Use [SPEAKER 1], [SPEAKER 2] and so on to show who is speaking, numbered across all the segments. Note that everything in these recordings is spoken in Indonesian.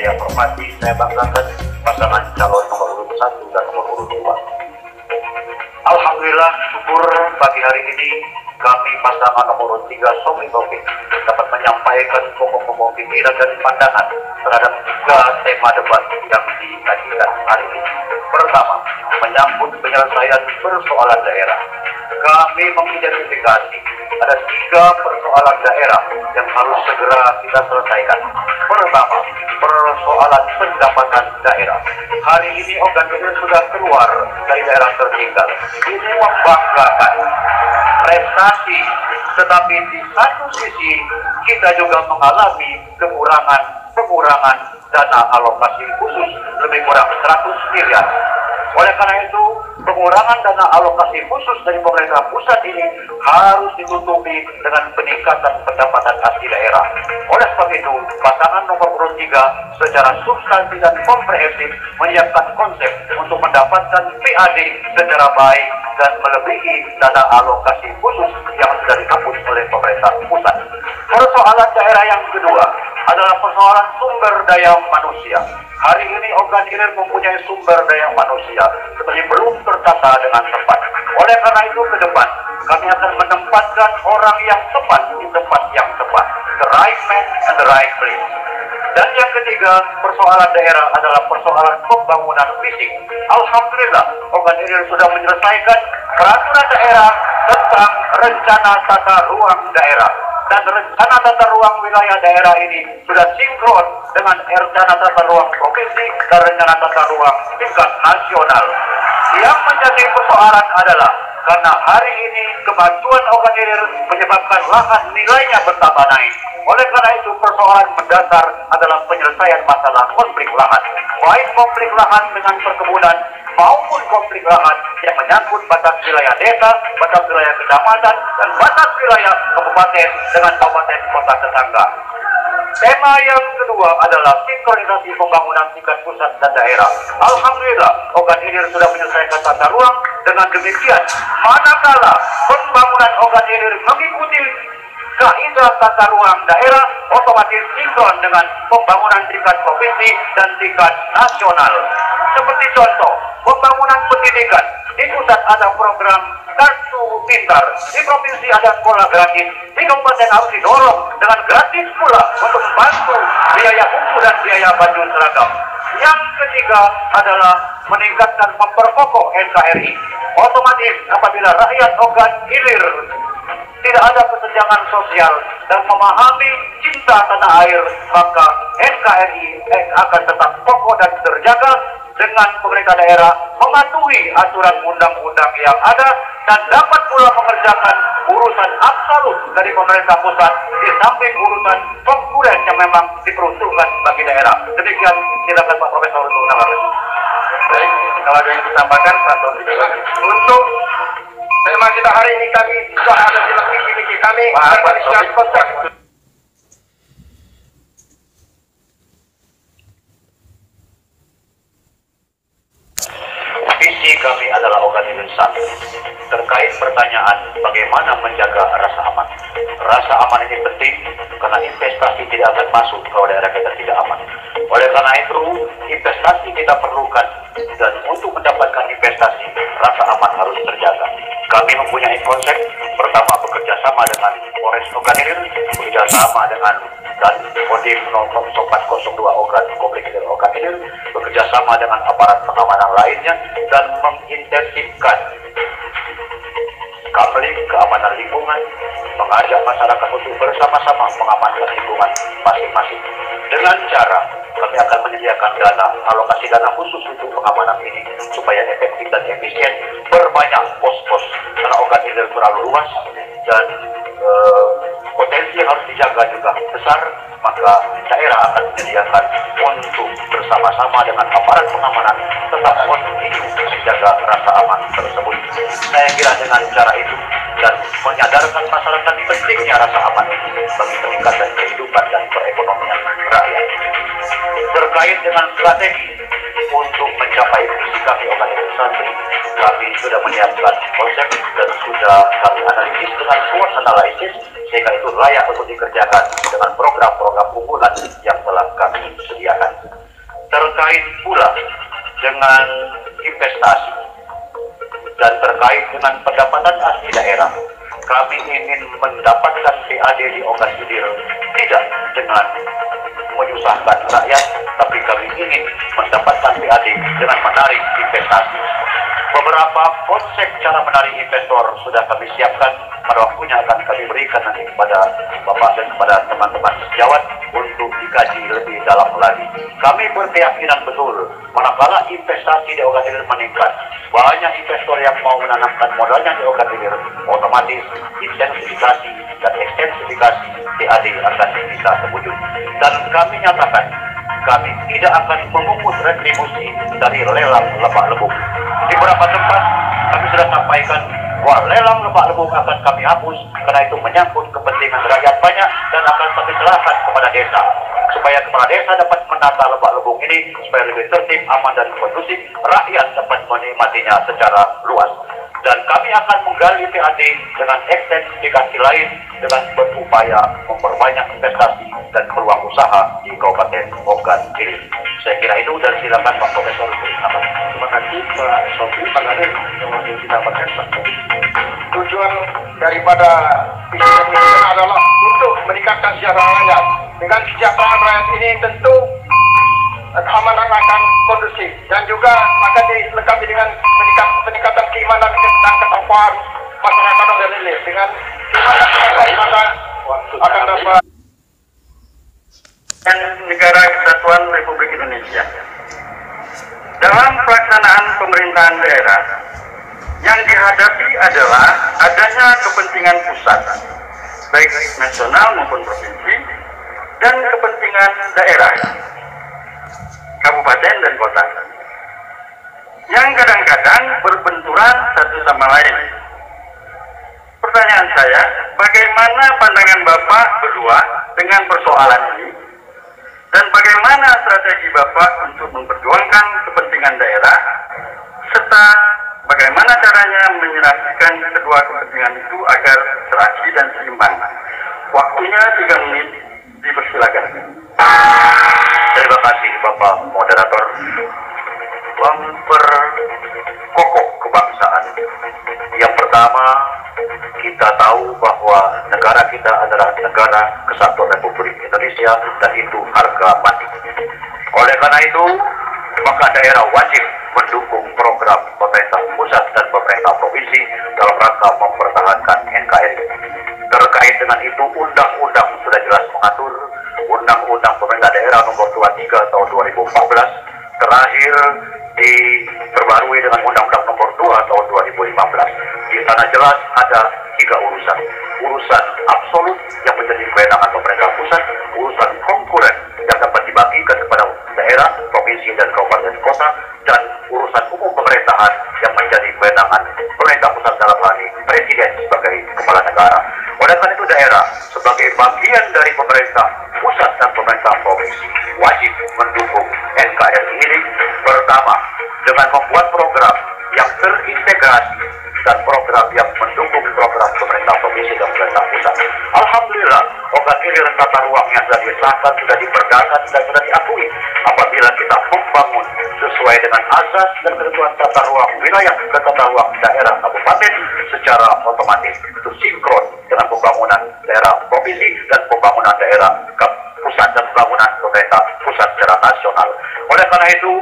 [SPEAKER 1] saya hormati, saya banggakan pasangan calon nomor urut 1 dan nomor urut 2. Alhamdulillah, syukur pagi hari ini kami pasangan nomor urut 3 Somi Taufik dapat menyampaikan pokok-pokok pikiran dan pandangan terhadap 3 tema debat yang dikajikan hari ini. Pertama, menyambut penyelesaian persoalan daerah. Kami mengidentifikasi ada 3 persoalan daerah yang harus segera kita selesaikan. Pertama, persoalan pendapatan daerah. Hari ini organ ini sudah keluar dari daerah tertinggal. Ini membanggakan prestasi, tetapi di satu sisi kita juga mengalami pengurangan dana alokasi khusus lebih kurang 100 miliar. Oleh karena itu, pengurangan dana alokasi khusus dari pemerintah pusat ini harus ditutupi dengan peningkatan pendapatan asli daerah. Oleh sebab itu, pasangan nomor urut 3 secara substansi dan komprehensif menyiapkan konsep untuk mendapatkan PAD secara baik dan melebihi dana alokasi khusus yang sudah dihapus oleh pemerintah pusat. Persoalan daerah yang kedua adalah persoalan sumber daya manusia. Hari ini organ hilir mempunyai sumber daya manusia, tetapi belum tertata dengan tepat. Oleh karena itu ke depan, kami akan menempatkan orang yang tepat di tempat yang tepat. The right man and the right place. Dan yang ketiga, persoalan daerah adalah persoalan pembangunan fisik. Alhamdulillah, organ hilir sudah menyelesaikan peraturan daerah tentang rencana tata ruang daerah. Dan rencana tata ruang wilayah daerah ini sudah sinkron dengan rencana tata ruang provinsi dan rencana tata ruang tingkat nasional. Yang menjadi persoalan adalah karena hari ini kemajuan organ hilir menyebabkan lahan nilainya bertambah naik. Oleh karena itu persoalan mendasar adalah penyelesaian masalah konflik lahan. Baik konflik lahan dengan perkebunan maupun konflik lahan yang menyangkut batas wilayah desa, batas wilayah kecamatan, dan batas wilayah kabupaten dengan kabupaten kota tetangga. Tema yang kedua adalah sinkronisasi pembangunan tingkat pusat dan daerah. Alhamdulillah, organ hilir sudah menyelesaikan tata ruang. Dengan demikian, manakala pembangunan organ hilir mengikuti kaidah tata ruang daerah, otomatis sinkron dengan pembangunan tingkat provinsi dan tingkat nasional. Seperti contoh, pembangunan pendidikan. Di pusat ada program Kartu Pintar, di provinsi ada sekolah gratis, di kabupaten harus didorong dengan gratis pula untuk membantu biaya buku dan biaya baju seragam. Yang ketiga adalah meningkatkan memperkokoh NKRI. Otomatis apabila rakyat organ hilir tidak ada kesenjangan sosial dan memahami cinta tanah air, maka NKRI akan tetap kokoh dan terjaga dengan pemerintah daerah mematuhi aturan undang-undang yang ada dan dapat pula mengerjakan urusan absolut dari pemerintah pusat di samping urusan konkuren yang memang diperuntukkan bagi daerah. Demikian, silakan Pak Profesor untuk menambahkan.
[SPEAKER 2] Baik, kalau ada yang ditambahkan, Pak Profesor. Untuk tema kita hari ini kami sudah ada di visi kami berisikan konsep.
[SPEAKER 1] Visi kami adalah organ hilir 1 terkait pertanyaan bagaimana menjaga rasa aman. Rasa aman ini penting karena investasi tidak akan masuk kalau daerah kita tidak aman. Oleh karena itu, investasi kita perlukan dan untuk mendapatkan investasi, rasa aman harus terjaga. Kami mempunyai konsep, pertama bekerja sama dengan Polres Organ Hilir, bekerja sama dengan dan Kodim 0402 Organ Komplek Hilir Organ Hilir, bekerja sama dengan aparat pengamanan lainnya dan mengintensifkan kamling keamanan lingkungan, mengajak masyarakat untuk bersama-sama mengamankan lingkungan masing-masing. Dengan cara kami akan menyediakan dana, alokasi dana khusus untuk pengamanan ini supaya efektif dan efisien, berbanyak pos-pos karena organ hilir terlalu luas dan potensi yang harus dijaga juga besar, maka daerah akan menyediakan untuk bersama-sama dengan aparat pengamanan tetap kontinu menjaga rasa aman tersebut. Saya kira dengan cara itu dan menyadarkan masyarakat pentingnya rasa aman bagi peningkatan kehidupan dan perekonomian rakyat. terkait dengan strategi untuk mencapai visi kami organisasi santri. Kami sudah menyiapkan konsep dan sudah kami analisis dengan SWOT analisis, sehingga itu layak untuk dikerjakan dengan program-program unggulan yang telah kami sediakan. Terkait pula dengan investasi dan terkait dengan pendapatan asli daerah, kami ingin mendapatkan PAD di Ogan Ilir tidak dengan menyusahkan rakyat, tapi kami ingin mendapatkan PAD dengan menarik investasi. Beberapa konsep cara menarik investor sudah kami siapkan, pada waktunya akan kami berikan nanti kepada Bapak dan kepada teman-teman sejawat untuk dikaji lebih dalam lagi. Kami berkeyakinan betul, manakala investasi di Ogan Ilir meningkat, banyak investor yang mau menanamkan modalnya di Ogan Ilir, otomatis intensifikasi dan ekstensifikasi PAD akan bisa terwujud. Dan kami nyatakan, kami tidak akan memungut retribusi dari lelang lebak lebuk. Di beberapa tempat kami sudah sampaikan bahwa lelang lebak lebuk akan kami hapus karena itu menyangkut kepentingan rakyat banyak dan akan kami serahkan kepada desa, supaya kepala desa dapat menata lebak lebuk ini supaya lebih tertib, aman dan kondusif, rakyat dapat menikmatinya secara luas. Dan kami akan menggali PAD dengan ekstensifikasi lain dengan berupaya memperbanyak investasi dan peluang usaha di Kabupaten Ogan Ilir. Saya kira itu, dan silakan Pak Profesor untuk menambahkan.
[SPEAKER 2] Terima kasih Pak Sofi, Pak Kadir yang masih ditambahkan Pak Sofi. Tujuan daripada visi ini adalah untuk meningkatkan kesejahteraan rakyat. Dengan kesejahteraan rakyat ini tentu keamanan akan kondusif dan juga akan dilengkapi dengan peningkatan keimanan dan ketakwaan masyarakat Ogan Ilir. Dengan keimanan maka akan dapat negara kesatuan Republik Indonesia. Dalam pelaksanaan pemerintahan daerah, yang dihadapi adalah adanya kepentingan pusat, baik nasional maupun provinsi, dan kepentingan daerah, kabupaten dan kota, yang kadang-kadang berbenturan satu sama lain. Pertanyaan saya, bagaimana pandangan Bapak berdua dengan persoalan ini? Dan bagaimana strategi Bapak untuk memperjuangkan kepentingan daerah, serta bagaimana caranya menyerahkan kedua kepentingan itu agar serasi dan seimbang? Waktunya 3 menit, dipersilakan.
[SPEAKER 1] Terima kasih Bapak Moderator. Memperkokoh kebangsaan. Yang pertama, kita tahu bahwa negara kita adalah negara kesatuan Republik Indonesia dan itu harga mati. Oleh karena itu, maka daerah wajib mendukung program pemerintah pusat dan pemerintah provinsi dalam rangka mempertahankan NKRI. Terkait dengan itu, undang-undang sudah jelas mengatur. Undang-undang Pemerintah Daerah Nomor 23 Tahun 2014 terakhir diperbarui dengan Undang-Undang Nomor 2 Tahun 2015. Di sana jelas ada 3 urusan. Urusan absolut yang menjadi kewenangan pemerintah pusat, urusan konkuren yang dapat dibagikan kepada daerah, provinsi dan kabupaten kota, dan urusan umum pemerintahan yang menjadi kewenangan pemerintah pusat dalam hal ini presiden sebagai kepala negara. Oleh karena itu, daerah sebagai bagian dari pemerintah pusat dan pemerintah provinsi wajib mendukung NKRI ini. Pertama, dengan membuat program yang terintegrasi dan program yang mendukung program pemerintah provinsi dan pemerintah pusat. Alhamdulillah, Ogan Ilir tata ruangnya sudah disahkan, sudah diperdakan, dan sudah diakui. Apabila kita membangun sesuai dengan azas dan ketentuan tata ruang wilayah dan tata ruang daerah kabupaten, secara otomatis itu sinkron dengan pembangunan daerah provinsi dan pembangunan daerah pusat dan pembangunan pemerintah pusat secara nasional. Oleh karena itu,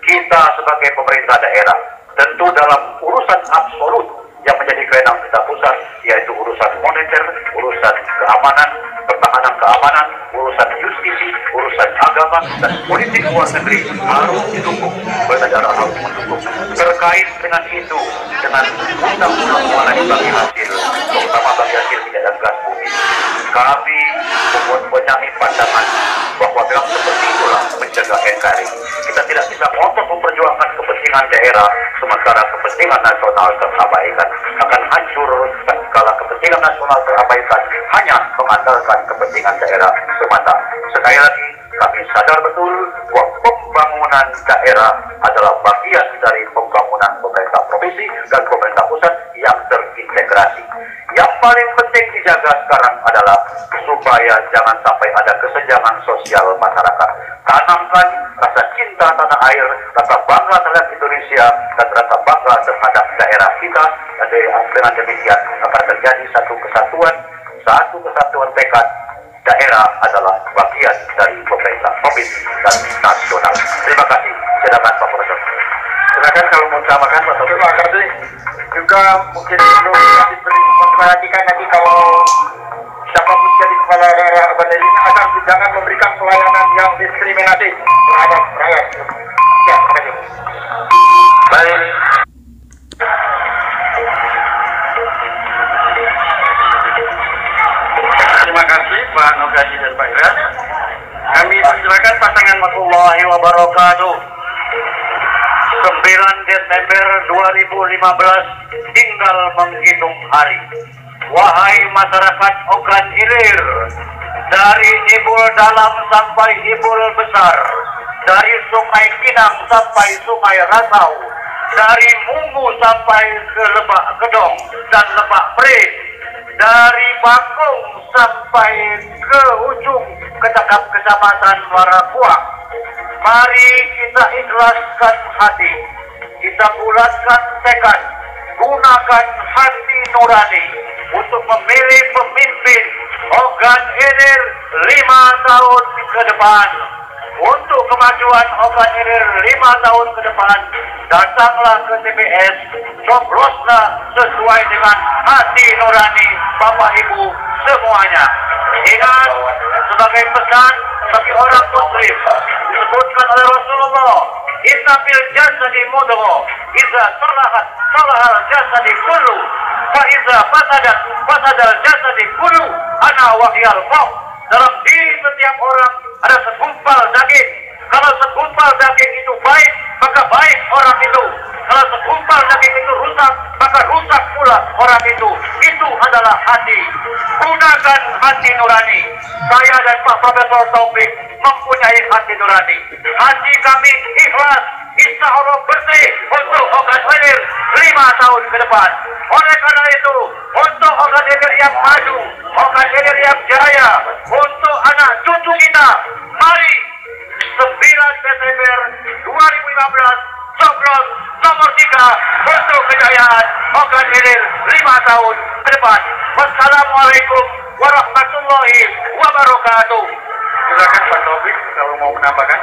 [SPEAKER 1] kita sebagai pemerintah daerah tentu dalam urusan absolut yang menjadi kewenangan pemerintah pusat, yaitu urusan moneter, urusan keamanan, pertahanan keamanan, urusan justisi, urusan agama, dan politik luar negeri harus didukung. Bernegara harus mendukung. Terkait dengan itu, dengan undang-undang mengenai bagi hasil, terutama bagi hasil minyak dan gas bumi, kami mempunyai pandangan bahwa memang seperti itulah menjaga NKRI. Kita tidak bisa ngotot memperjuangkan kepentingan kepentingan daerah sementara kepentingan nasional terabaikan. Akan hancur segala kepentingan nasional terabaikan hanya mengandalkan kepentingan daerah semata. Sekali lagi, kami sadar betul bahwa pembangunan daerah adalah bagian dari pembangunan pemerintah provinsi dan pemerintah pusat yang terintegrasi. Yang paling penting dijaga sekarang adalah supaya jangan sampai ada kesenjangan sosial masyarakat. Tanamkan rasa cinta tanah air, rasa bangga terhadap Indonesia, dan rasa bangga terhadap daerah kita. Dan dengan demikian akan terjadi satu kesatuan tekad. Daerah adalah bagian dari pemerintah provinsi dan nasional. Terima kasih. Silakan Pak Profesor.
[SPEAKER 2] Silakan kalau mau tambahkan Pak. Terima kasih. Juga mungkin perlu diperhatikan nanti kalau siapapun jadi kepala daerah Banda ini agar jangan memberikan pelayanan yang diskriminatif terhadap rakyat. Ya, terima kasih.
[SPEAKER 1] Baik.
[SPEAKER 2] Terima kasih Pak Nogasi dan Pak Iras. Kami persilakan pasangan warahmatullahi wabarakatuh.
[SPEAKER 1] 9 Desember 2015 tinggal menghitung hari. Wahai masyarakat Ogan Ilir, dari Ibul Dalam sampai Ibul Besar, dari Sungai Kinang sampai Sungai Rasau, dari Mungu sampai ke Lebak Gedong dan Lebak Pres, dari Bakung sampai ke ujung kecamatan Warakuak. Mari kita ikhlaskan hati, kita bulatkan tekad, gunakan hati nurani untuk memilih pemimpin Ogan Ilir 5 tahun ke depan. Untuk kemajuan Ogan Ilir 5 tahun ke depan, datanglah ke TPS, cobloslah sesuai dengan hati nurani Bapak Ibu semuanya. Ingat, sebagai pesan bagi orang muslim, disebutkan oleh Rasulullah, inna fil jasadi mudghah, idza salahat salahal jasadi kullu, fa idza fasadal jasadi kullu, ana wahyal maut. Dalam diri setiap orang ada segumpal daging. Kalau segumpal daging itu baik, maka baik orang itu. Kalau segumpal daging itu rusak, maka rusak pula orang itu. Itu adalah hati. Gunakan hati nurani. Saya dan Pak Profesor Taufik mempunyai hati nurani. Hati kami ikhlas, insya Allah bersih untuk Ogan Ilir 5 tahun ke depan. Oleh karena itu, untuk Ogan Ilir yang maju, Ogan Ilir yang jaya, untuk anak cucu kita, mari 9 Desember 2015 coblos nomor 3 untuk kejayaan Ogan Ilir 5 tahun ke depan. Wassalamualaikum warahmatullahi wabarakatuh.
[SPEAKER 2] Silakan Pak Taufik kalau mau menambahkan.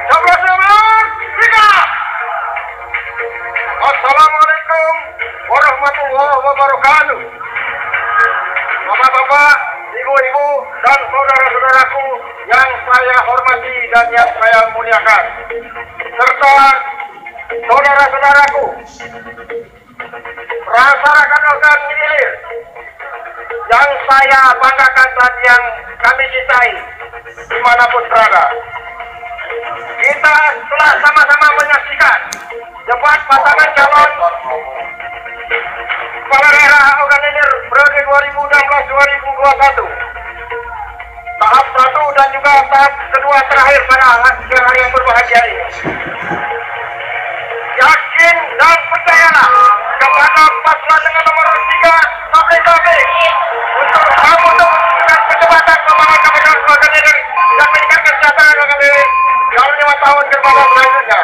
[SPEAKER 1] Coblos nomor 3.
[SPEAKER 2] Assalamualaikum warahmatullahi wabarakatuh. Bapak-bapak, ibu-ibu, dan saudara-saudaraku yang saya hormati dan yang saya muliakan, serta saudara-saudaraku, rasakan Ogan Ilir yang saya banggakan dan yang kami cintai dimanapun berada. Kita telah sama-sama menyaksikan debat pasangan calon kepala daerah Ogan Ilir periode 2016-2021, tahap 1 dan juga tahap kedua terakhir pada siang hari yang berbahagia ini. Yakin dan percayalah kepada paslon dengan nomor 3 Taufik untuk kamu untuk memberikan percepatan pembangunan kawasan Ogan Ilir dan meningkatkan kesejahteraan Ogan Ilir dalam 5 tahun ke depan selanjutnya.